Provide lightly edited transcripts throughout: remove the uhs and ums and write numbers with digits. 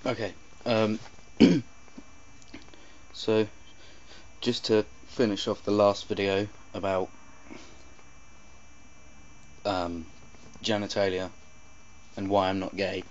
Okay, so just to finish off the last video about genitalia and why I'm not gay.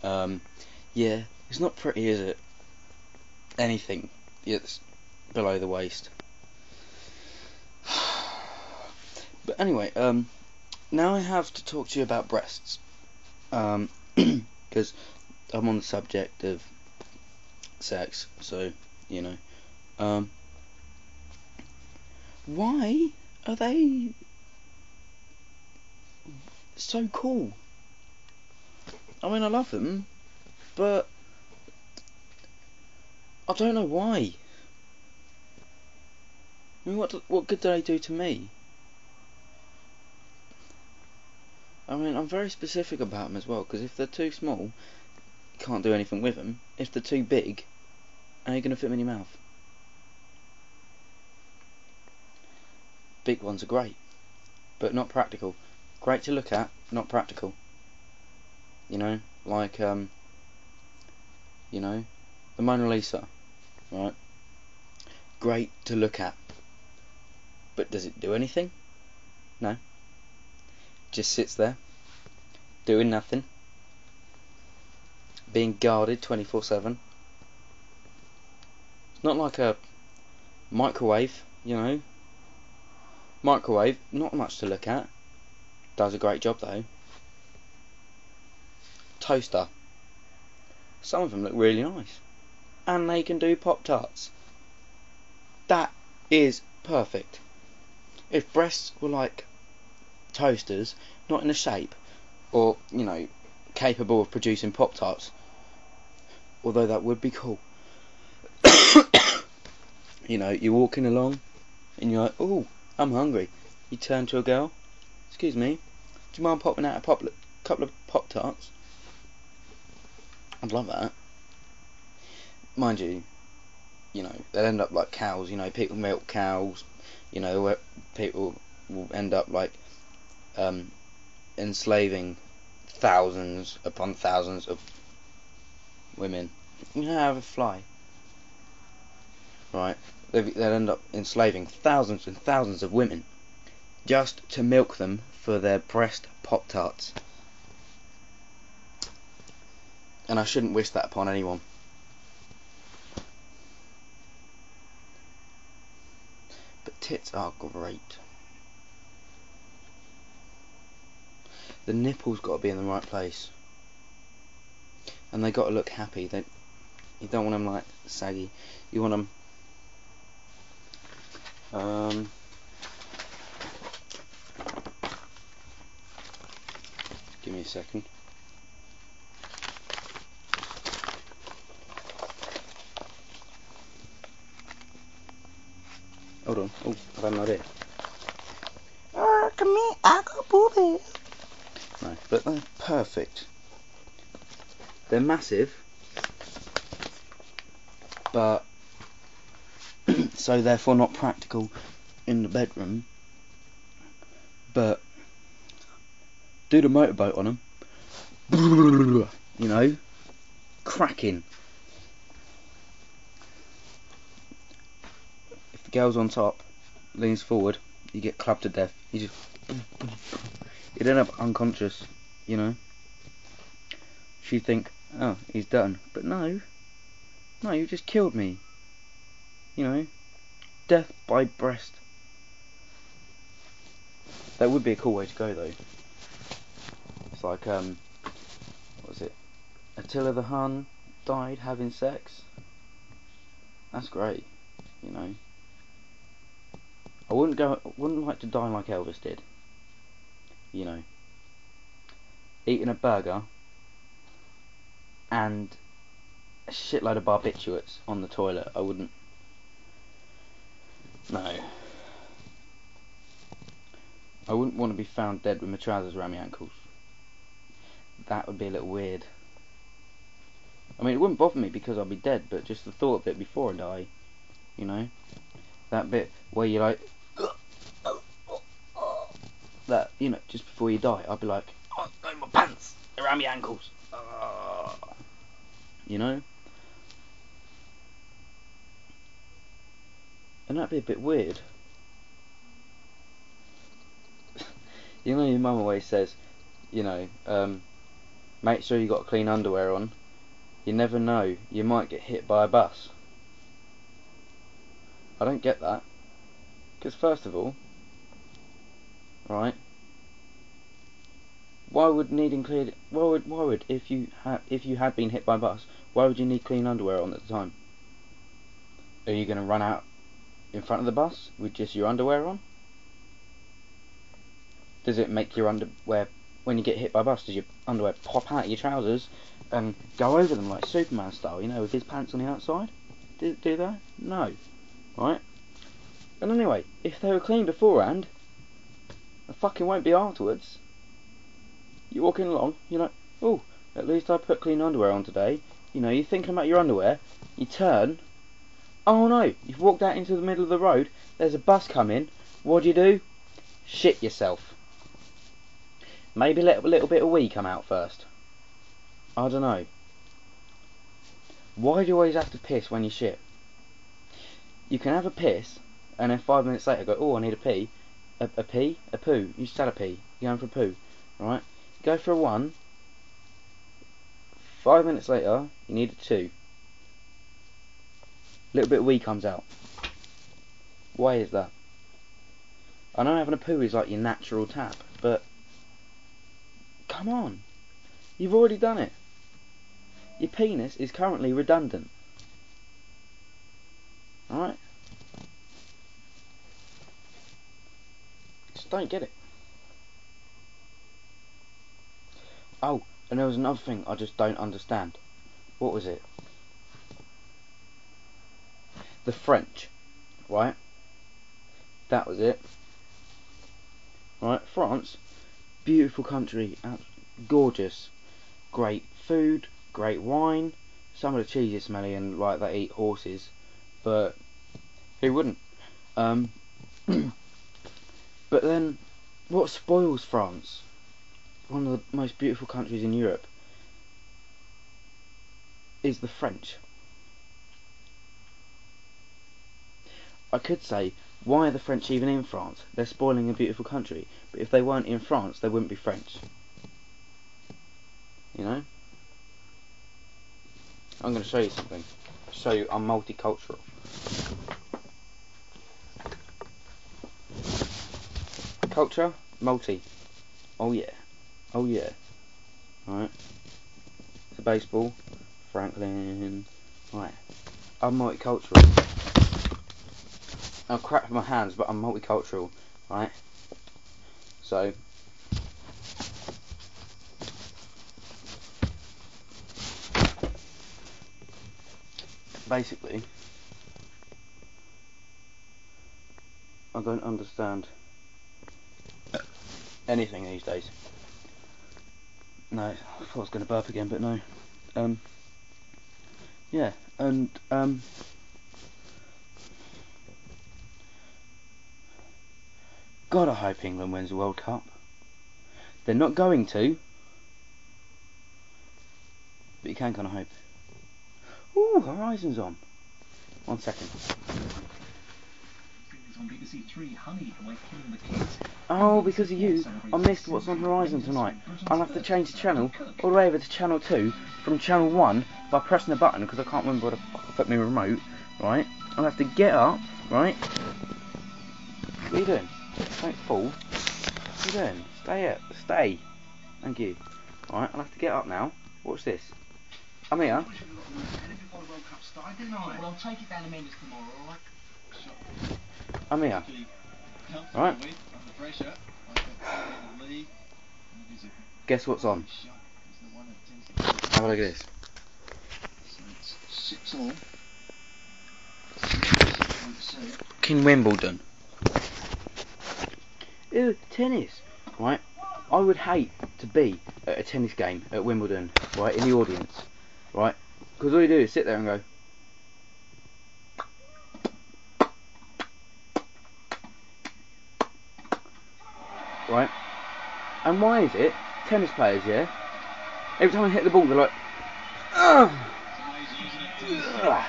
Yeah, it's not pretty, is it? Anything it's below the waist. But anyway, now I have to talk to you about breasts, because I'm on the subject of sex, so you know. Why are they so cool? I mean, I love them, but I don't know why. I mean, what good do they do to me? I mean, I'm very specific about them as well, because if they're too small, you can't do anything with them. If they're too big, how are you going to fit them in your mouth? Big ones are great, but not practical. Great to look at, not practical. You know, like, you know, the Mona Lisa, right? Great to look at, but does it do anything? No. Just sits there, doing nothing, being guarded 24/7. It's not like a microwave, you know. Microwave, not much to look at. Does a great job though. Toaster. Some of them look really nice. And they can do Pop-Tarts. That is perfect. If breasts were like toasters, not in a shape, or, you know, capable of producing Pop-Tarts, although that would be cool. You know, you're walking along, and you're like, oh, I'm hungry. You turn to a girl, excuse me, do you mind popping out a couple of Pop-Tarts? I'd love that. Mind you, you know, they'll end up like cows, you know, people milk cows, you know, where people will end up like enslaving thousands upon thousands of women. You know, have a fly, right? They'll end up enslaving thousands and thousands of women just to milk them for their breast Pop-Tarts. And I shouldn't wish that upon anyone. But tits are great. The nipples got to be in the right place, and they got to look happy. You don't want them like saggy. You want them give me a second. Hold on. Oh, I've had an idea. Come here, I got boobies. No, but they're perfect. They're massive, but so therefore not practical in the bedroom. But do the motorboat on them. You know, cracking. If the girl's on top, leans forward, you get clubbed to death. You'd end up unconscious, you know. She'd think, oh, he's done. But no, you just killed me. You know, death by breast. That would be a cool way to go though. It's like, what was it? Attila the Hun died having sex. That's great, you know. I wouldn't like to die like Elvis did. You know, eating a burger and a shitload of barbiturates on the toilet. I wouldn't. No. I wouldn't want to be found dead with my trousers around my ankles. That would be a little weird. I mean, it wouldn't bother me because I'd be dead, but just the thought of it before I die, you know, that bit where you like, that, you know, just before you die, I'd be like, oh, my pants around my ankles. you know? And that'd be a bit weird. You know, your mum always says, you know, make sure you got clean underwear on. You never know, you might get hit by a bus. I don't get that. Because first of all, right, why would if you had been hit by a bus, why would you need clean underwear on at the time? Are you going to run out in front of the bus with just your underwear on? Does it make your underwear, when you get hit by a bus, does your underwear pop out of your trousers and go over them like Superman style, you know, with his pants on the outside? Do they? No. Right? And anyway, if they were clean beforehand, they fucking won't be afterwards. You're walking along, you're like, oh, at least I put clean underwear on today. You know, you're thinking about your underwear, you turn, oh no, you've walked out into the middle of the road, there's a bus coming, what do? Shit yourself. Maybe let a little bit of wee come out first. I don't know. Why do you always have to piss when you shit? You can have a piss, and then 5 minutes later go, oh, I need a pee. A pee? A poo. You just had a pee. You're going for a poo. Right? You go for a 1. 5 minutes later, you need a 2. A little bit of wee comes out. Why is that? I know having a poo is like your natural tap, but come on. You've already done it. Your penis is currently redundant. Alright? Just don't get it. Oh, and there was another thing I just don't understand. What was it? The French, right? That was it. Right, France, beautiful country, gorgeous, great food, great wine. Some of the cheese is smelly and like they eat horses, but who wouldn't? But then, what spoils France? One of the most beautiful countries in Europe is the French. I could say, why are the French even in France? They're spoiling a beautiful country. But if they weren't in France, they wouldn't be French. You know? I'm going to show you something. Show you I'm multicultural. Culture, multi. Oh yeah. Oh yeah. Alright. It's a baseball. Franklin. Right. I'm multicultural. I'm crap with my hands, but I'm multicultural. Right? So, basically, I don't understand anything these days. No, I thought I was going to burp again, but no. Yeah, and God, I hope England wins the World Cup. They're not going to, but you can kind of hope. Ooh, Horizon's on. 1 second. Oh, because of you, I missed what's on Horizon tonight. I'll have to change the channel all the way over to channel 2 from channel 1 by pressing the button because I can't remember where the fuck I put my remote. Right? I'll have to get up. Right? What are you doing? Don't fall. What are you doing? Stay up. Stay. Thank you. Alright, I'll have to get up now. Watch this. I'm here. I'm here. Alright. Guess what's on? Have a look at this. King Wimbledon. Ew, tennis. Right? I would hate to be at a tennis game at Wimbledon, right, in the audience. Right? Because all you do is sit there and go. Right? And why is it tennis players, yeah, every time I hit the ball they're like, ugh, Short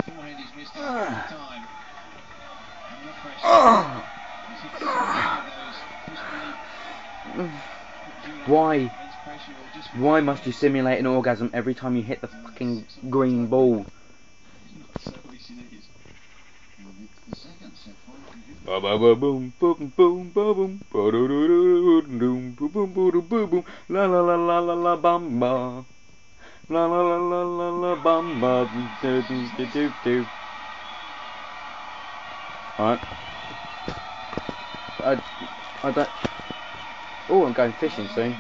forehand he's missed a couple of time. And the pressure. He's hit so many of those. Just really Why? Why must you simulate an orgasm every time you hit the fucking green ball? Ba ba ba boom boom boom ba boom ba do do do do boom boom boom boom boom la la la la la la bamba la la la la la la bamba do do do do do. Alright. I don't. Oh, I'm going fishing soon.